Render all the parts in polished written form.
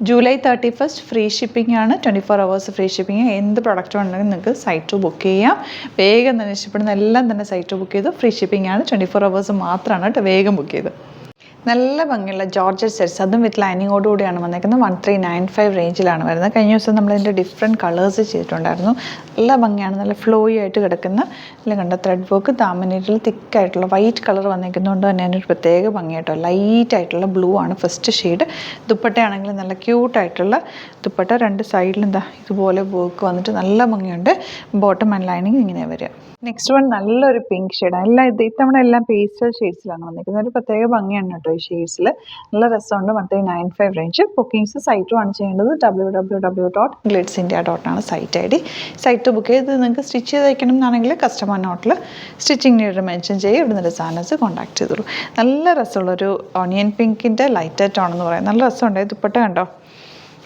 July 31 free shipping ആണ്. 24 hours free shipping. എന്ത് product ഉണ്ടെങ്കിൽ നിങ്ങൾക്ക് സൈറ്റ് ബുക്ക് ചെയ്യാം. വേഗം തന്നെ ഇഷ്ടപ്പെടുന്ന എല്ലാം തന്നെ സൈറ്റ് ബുക്ക് ചെയ്ത് ഫ്രീ ഷിപ്പിംഗ് ആണ്. 24 hours മാത്രമാണ് കേട്ടോ. വേഗം ബുക്ക് ചെയ്ത്. നല്ല ഭംഗിയുള്ള ജോർജറ്റ് സെറ്റ്സ്, അതും വിത്ത് ലൈനിങ്ങോടുകൂടിയാണ് വന്നേക്കുന്നത്. 1395 റേഞ്ചിലാണ് വരുന്നത്. കഴിഞ്ഞ ദിവസം നമ്മളതിൻ്റെ ഡിഫറെൻറ്റ് കളേഴ്സ് ചെയ്തിട്ടുണ്ടായിരുന്നു. നല്ല ഭംഗിയാണ്. നല്ല ഫ്ലോയി ആയിട്ട് കിടക്കുന്ന എല്ലാം കണ്ട ത്രെഡ് വർക്ക്, താമനീരിൽ തിക്കായിട്ടുള്ള വൈറ്റ് കളർ വന്നേക്കുന്നതുകൊണ്ട് തന്നെ അതിനൊരു പ്രത്യേക ഭംഗി കേട്ടോ. ലൈറ്റ് ആയിട്ടുള്ള ബ്ലൂ ആണ് ഫസ്റ്റ് ഷെയ്ഡ്. ദുപ്പട്ടയാണെങ്കിൽ നല്ല ക്യൂട്ടായിട്ടുള്ള ദുപ്പട്ട. രണ്ട് സൈഡിലും എന്താ ഇതുപോലെ വർക്ക് വന്നിട്ട് നല്ല ഭംഗിയുണ്ട്. ബോട്ടം ആൻഡ് ലൈനിങ് ഇങ്ങനെ വരിക. നെക്സ്റ്റ് വൺ നല്ലൊരു പിങ്ക് ഷെയ്ഡാണ്. എല്ലാം ഇത്തവണ എല്ലാം പേസ്റ്റൽ ഷെയ്ഡ്സിലാണ് വന്നിരിക്കുന്നത്. ഒരു പ്രത്യേക ഭംഗിയാണ് കേട്ടോ ഈ ഷെയ്ഡ്സിൽ. നല്ല രസമുണ്ട്. 1395 റേഞ്ച്. ബുക്കിംഗ്സ് സൈറ്റുമാണ് ചെയ്യേണ്ടത്. www.glitzindia.com ആണ് സൈറ്റ് ID. സൈറ്റ് ബുക്ക് ചെയ്ത് നിങ്ങൾക്ക് സ്റ്റിച്ച് ചെയ്ത് വയ്ക്കണം എന്നാണെങ്കിൽ കസ്റ്റമർ നോട്ടിൽ സ്റ്റിച്ചിങ് നീഡ് മെൻഷൻ ചെയ്യുക. ഇവിടുന്ന് ഡിസൈനേഴ്സ് കോൺടാക്ട് ചെയ്തോളൂ. നല്ല രസമുള്ളൊരു ഓണിയൻ പിങ്കിൻ്റെ ലൈറ്റ് ടോണെന്ന് പറയാം. നല്ല രസമുണ്ട്. ദുപ്പട്ട കണ്ടോ,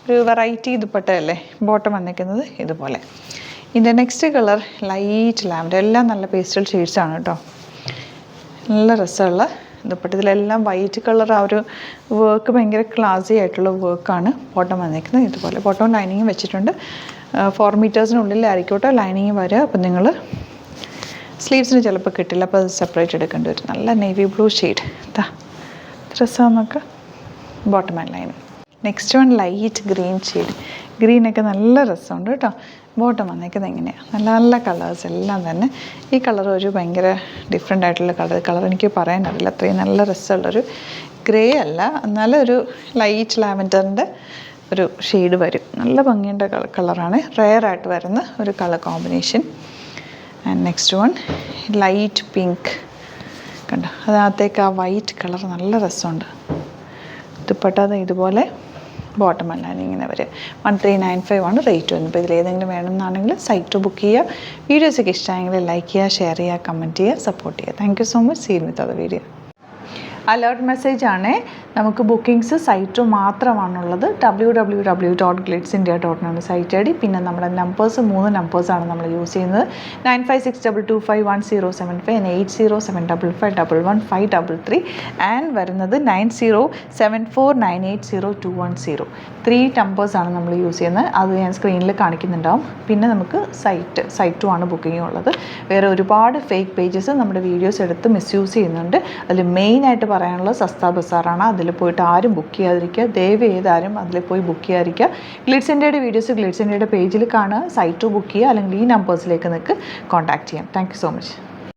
ഒരു വെറൈറ്റി ദുപ്പട്ടയല്ലേ. ബോട്ടം വന്നിരിക്കുന്നത് ഇതുപോലെ. ഇതിൻ്റെ നെക്സ്റ്റ് കളർ ലൈറ്റ് ലാവൻഡർ. എല്ലാം നല്ല പേസ്റ്റൽ ഷെയ്ഡ്സാണ് കേട്ടോ. നല്ല രസമുള്ള ദുപ്പട്ട. ഇതിലെല്ലാം വൈറ്റ് കളർ ആ ഒരു വർക്ക് ഭയങ്കര ക്ലാസി ആയിട്ടുള്ള വർക്കാണ് ബോട്ടം വന്നിരിക്കുന്നത് ഇതുപോലെ. ബോട്ടം ലൈനിങ് വെച്ചിട്ടുണ്ട്. 4 മീറ്റേഴ്സിനുള്ളിലായിരിക്കോട്ടെ ലൈനിങ് വരിക. അപ്പം നിങ്ങൾ സ്ലീവ്സിന് ചിലപ്പോൾ കിട്ടില്ല, അപ്പോൾ അത് സെപ്പറേറ്റ് എടുക്കേണ്ടി വരും. നല്ല നേവി ബ്ലൂ ഷെയ്ഡ്. ഇതാ രസമാണെന്നൊക്കെ. Bottom and lining. Next one light green shade. ഗ്രീനൊക്കെ നല്ല രസമുണ്ട് കേട്ടോ. ബോട്ടം വന്നേക്കുന്നത് എങ്ങനെയാണ്. നല്ല നല്ല കളേഴ്സ് എല്ലാം തന്നെ. ഈ കളർ ഒരു ഭയങ്കര ഡിഫറെൻ്റ് ആയിട്ടുള്ള കളർ എനിക്ക് പറയാനറിയില്ല. അത്രയും നല്ല രസമുള്ളൊരു ഗ്രേ അല്ല, എന്നാലും ഒരു ലൈറ്റ് ലാവൻഡറിൻ്റെ ഒരു ഷെയ്ഡ് വരും. നല്ല ഭംഗിയുടെ കളറാണ്. റെയർ ആയിട്ട് വരുന്ന ഒരു colour combination. And next one light pink കണ്ടോ. അതിനകത്തേക്ക് ആ വൈറ്റ് കളർ നല്ല രസമുണ്ട്. ദുപ്പട്ട ഇതുപോലെ. ബോട്ടം അല്ലാതെ ഇങ്ങനെ വരെ. 1395 ആണ് റേറ്റ് വരുന്നത്. ഇപ്പോൾ ഇതിലേതെങ്കിലും വേണമെന്നാണെങ്കിൽ സൈറ്റ് ബുക്ക് ചെയ്യുക. വീഡിയോസൊക്കെ ഇഷ്ടമായെങ്കിൽ ലൈക്ക് ചെയ്യുക, ഷെയർ ചെയ്യുക, കമൻറ്റ് ചെയ്യുക, സപ്പോർട്ട് ചെയ്യുക. Thank you so much. See you with other video. Alert message ആണ്. നമുക്ക് ബുക്കിംഗ്സ് സൈറ്റ് മാത്രമാണുള്ളത്. www.glitzindia.com ആണ് സൈറ്റ് ID. പിന്നെ നമ്മുടെ നമ്പേഴ്സ് 3 നമ്പേഴ്സാണ് നമ്മൾ യൂസ് ചെയ്യുന്നത്. 9562251075 and 8075551153 ആൻഡ് വരുന്നത് 9074980210. 3 നമ്പേഴ്സാണ് നമ്മൾ യൂസ് ചെയ്യുന്നത്. അത് ഞാൻ സ്ക്രീനിൽ കാണിക്കുന്നുണ്ടാവും. പിന്നെ നമുക്ക് സൈറ്റും ആണ് ബുക്കിംഗ് ഉള്ളത്. വേറെ ഒരുപാട് ഫേക്ക് പേജസ് നമ്മുടെ വീഡിയോസ് എടുത്ത് മിസ്യൂസ് ചെയ്യുന്നുണ്ട്. അതിൽ മെയിനായിട്ട് പറയാനുള്ളത് സസ്ത ബസാറാണ്. അതിൽ പോയിട്ട് ആരും ബുക്ക് ചെയ്യാതിരിക്കുക. ദയവ് ചെയ്താരും അതിൽ പോയി ബുക്ക് ചെയ്യാതിരിക്കുക. ഗ്ലിറ്റ്സ് ഇന്ത്യയുടെ വീഡിയോസ് ഗ്ലിറ്റ്സ് ഇന്ത്യയുടെ പേജിൽ കാണുക. സൈറ്റ് ബുക്ക് ചെയ്യുക, അല്ലെങ്കിൽ ഈ നമ്പേഴ്സിലേക്ക് നിങ്ങൾക്ക് കോൺടാക്ട് ചെയ്യാം. Thank you so much.